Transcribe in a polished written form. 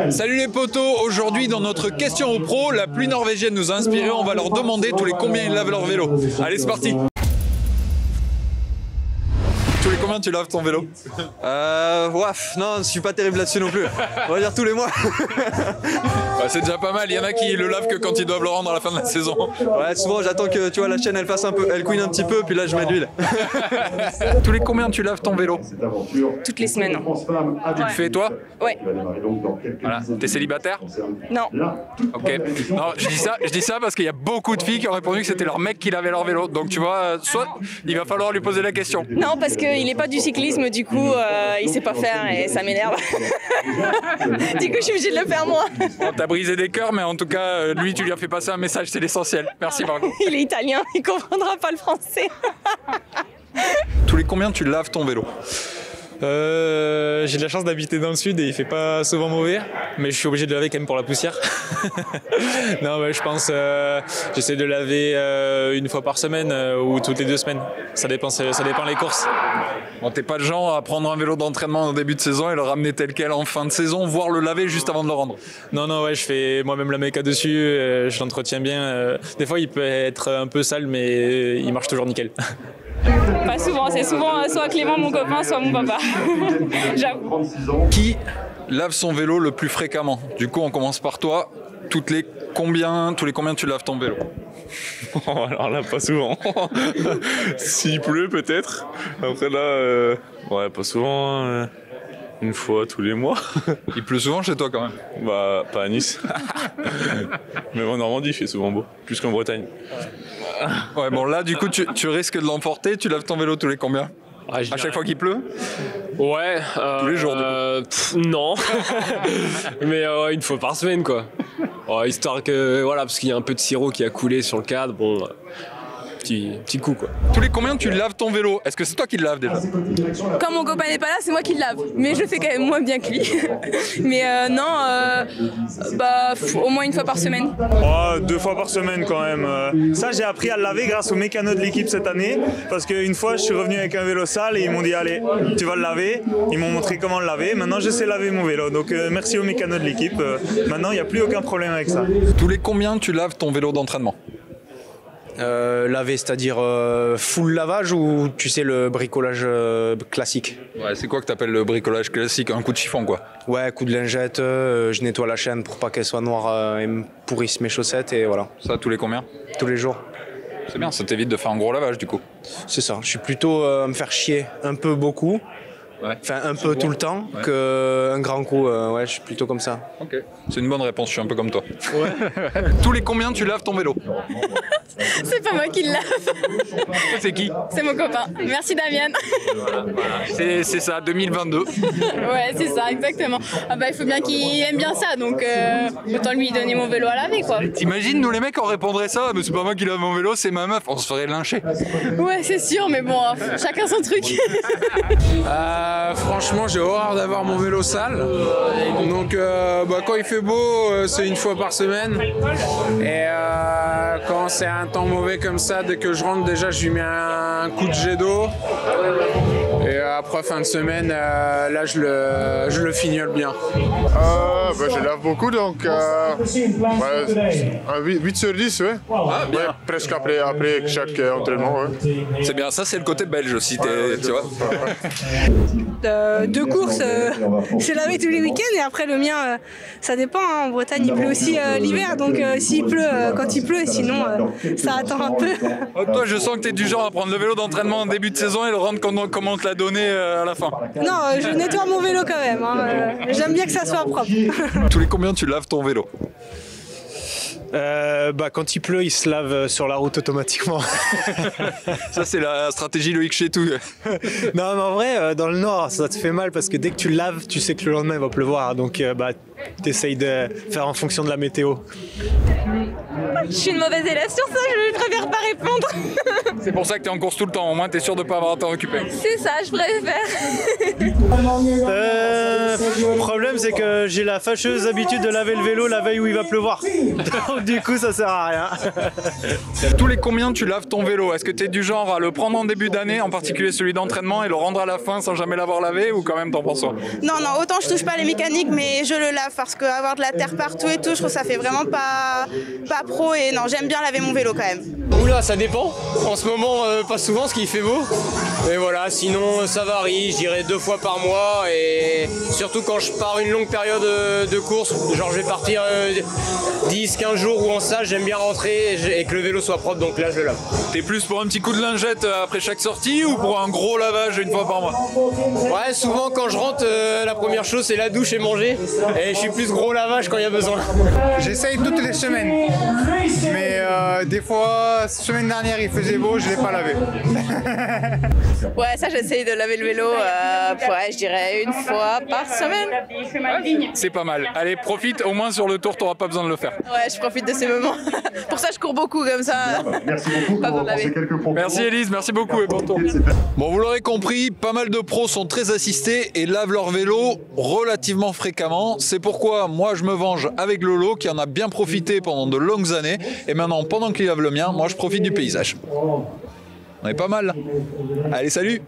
Salut les potos, aujourd'hui dans notre question aux pros, la pluie norvégienne nous a inspiré, on va leur demander tous les combien ils lavent leur vélo. Allez c'est parti. Tous les combien tu laves ton vélo? Non, je suis pas terrible là-dessus non plus. On va dire tous les mois. Bah, c'est déjà pas mal, il y en a qui le lavent que quand ils doivent le rendre à la fin de la saison. Ouais, souvent j'attends que tu vois la chaîne elle fasse un peu, elle couine un petit peu, puis là je mets de l'huile. Tous les combien tu laves ton vélo? Toutes les semaines. Tu le fais toi? Ouais. Voilà. T'es célibataire? Non. Ok. Non, je dis ça parce qu'il y a beaucoup de filles qui ont répondu que c'était leur mec qui lavait leur vélo. Donc tu vois, soit il va falloir lui poser la question. Non, parce qu'il n'est pas du cyclisme, du coup, il sait pas faire et ça m'énerve. Du coup, je suis obligée de le faire moi. Bon, t'as brisé des cœurs, mais en tout cas, lui, tu lui as fait passer un message, c'est l'essentiel. Merci Margot. Il est italien, il comprendra pas le français. Tous les combien tu laves ton vélo? J'ai de la chance d'habiter dans le sud et il fait pas souvent mauvais, mais je suis obligé de laver quand même pour la poussière. Non, mais je pense j'essaie de laver une fois par semaine ou toutes les 2 semaines. Ça dépend les courses. Bon, t'es pas le genre à prendre un vélo d'entraînement au début de saison et le ramener tel quel en fin de saison, voire le laver juste avant de le rendre. Non, ouais, je fais moi-même la méca dessus, je l'entretiens bien. Des fois, il peut être un peu sale, mais il marche toujours nickel. Pas souvent, c'est souvent soit Clément, mon copain, soit mon papa. J'avoue. Qui lave son vélo le plus fréquemment? Du coup, on commence par toi. Tous les combien tu laves ton vélo? Alors là, pas souvent. S'il pleut, peut-être. Après là, ouais, pas souvent. Une fois tous les mois. Il pleut souvent chez toi quand même? Bah, pas à Nice. Mais en Normandie, il fait souvent beau. Plus qu'en Bretagne. Ouais, bon là, du coup, tu risques de l'emporter. Tu laves ton vélo tous les combien? À chaque fois qu'il pleut? Ouais. Tous les jours, non. Mais une fois par semaine, quoi. Histoire que, voilà, parce qu'il y a un peu de sirop qui a coulé sur le cadre, bon, petit coup, quoi. Tous les combien tu laves ton vélo? Est-ce que c'est toi qui le laves déjà? Quand mon copain n'est pas là, c'est moi qui le lave. Mais je le fais quand même moins bien que lui. Mais au moins une fois par semaine. Oh, 2 fois par semaine quand même. Ça, j'ai appris à le laver grâce aux mécanos de l'équipe cette année. Parce qu'une fois, je suis revenu avec un vélo sale et ils m'ont dit allez, tu vas le laver. Ils m'ont montré comment le laver. Maintenant, je sais laver mon vélo. Donc, merci aux mécanos de l'équipe. Maintenant, il n'y a plus aucun problème avec ça. Tous les combien tu laves ton vélo d'entraînement? Laver, c'est-à-dire full lavage ou tu sais le bricolage classique? Ouais, c'est quoi que t'appelles le bricolage classique? Un coup de chiffon quoi? Ouais, coup de lingette, je nettoie la chaîne pour pas qu'elle soit noire et me pourrisse mes chaussettes et voilà. Ça tous les combien? Tous les jours. C'est bien, ça t'évite de faire un gros lavage du coup. C'est ça, je suis plutôt à me faire chier un peu beaucoup. Ouais. Enfin un peu tout le temps, ouais. Qu'un grand coup, ouais je suis plutôt comme ça. Ok, c'est une bonne réponse, je suis un peu comme toi. Ouais. Tous les combien tu laves ton vélo? C'est pas moi qui le lave. C'est qui? C'est mon copain. Merci Damien. C'est ça, 2022. Ouais, c'est ça, exactement. Ah bah il faut bien qu'il aime bien ça, donc autant lui donner mon vélo à laver quoi. T'imagines, nous les mecs on répondrait ça, mais c'est pas moi qui lave mon vélo, c'est ma meuf, on se ferait lyncher. Ouais c'est sûr, mais bon, chacun son truc. Franchement, j'ai horreur d'avoir mon vélo sale. Donc, quand il fait beau, c'est une fois par semaine. Et quand c'est un temps mauvais comme ça, dès que je rentre, déjà, je lui mets un coup de jet d'eau. Et après, fin de semaine, là, je le fignole bien. Je lave beaucoup, donc 8 sur 10, ouais. Ah, bien. Ouais, presque après chaque entraînement. Ouais. C'est bien, ça c'est le côté belge aussi, tu vois. 2 courses, je lavé tous les week-ends et après le mien, ça dépend. Hein. En Bretagne, il pleut aussi l'hiver, donc s'il pleut quand il pleut, sinon ça attend un peu. Toi, je sens que tu es du genre à prendre le vélo d'entraînement en début de saison et le rendre comme on te l'a donné à la fin. Non, je nettoie mon vélo quand même. Hein. J'aime bien que ça soit propre. Tous les combien tu laves ton vélo? Quand il pleut, il se lave sur la route automatiquement. Ça, c'est la stratégie Loïc Chetou. Non, mais en vrai, dans le Nord, ça te fait mal parce que dès que tu le laves, tu sais que le lendemain, il va pleuvoir. Donc, t'essayes de faire en fonction de la météo. Je suis une mauvaise élève sur ça, je préfère pas répondre. C'est pour ça que t'es en course tout le temps, au moins t'es sûr de pas avoir à t'en occuper. C'est ça, je préfère. Le problème, c'est que j'ai la fâcheuse habitude de laver le vélo la veille où il va pleuvoir. Donc du coup, ça sert à rien. Tous les combien tu laves ton vélo? Est-ce que t'es du genre à le prendre en début d'année, en particulier celui d'entraînement, et le rendre à la fin sans jamais l'avoir lavé, ou quand même t'en prends soin? Non, autant je touche pas les mécaniques, mais je le lave lave parce qu'avoir de la terre partout et tout, je trouve que ça fait vraiment pas pro et non, j'aime bien laver mon vélo quand même. Oula, ça dépend. En ce moment, pas souvent parce qu'il fait beau. Mais voilà, sinon ça varie, je dirais 2 fois par mois et surtout quand je pars une longue période de course, genre je vais partir 10-15 jours ou en stage, j'aime bien rentrer et que le vélo soit propre, donc là je le lave. T'es plus pour un petit coup de lingette après chaque sortie ou pour un gros lavage une fois par mois? Ouais, souvent quand je rentre, la première chose c'est la douche et manger. Et je suis plus gros lavage quand il y a besoin. J'essaye toutes les semaines. Mais des fois, semaine dernière il faisait beau, je l'ai pas lavé. Ouais, ça j'essaye de laver le vélo, ouais, je dirais 1 fois par semaine. C'est pas mal. Allez, profite, au moins sur le tour, t'auras pas besoin de le faire. Ouais, je profite de ces moments. Pour ça, je cours beaucoup comme ça. Merci beaucoup. Pas besoin de laver. Merci Elise, merci beaucoup et bon tour. Bon, vous l'aurez compris, pas mal de pros sont très assistés et lavent leur vélo relativement fréquemment. C'est pourquoi moi je me venge avec Lolo qui en a bien profité pendant de longues années. Et maintenant, pendant qu'il lave le mien, moi je profite du paysage. On est pas mal. Allez, salut!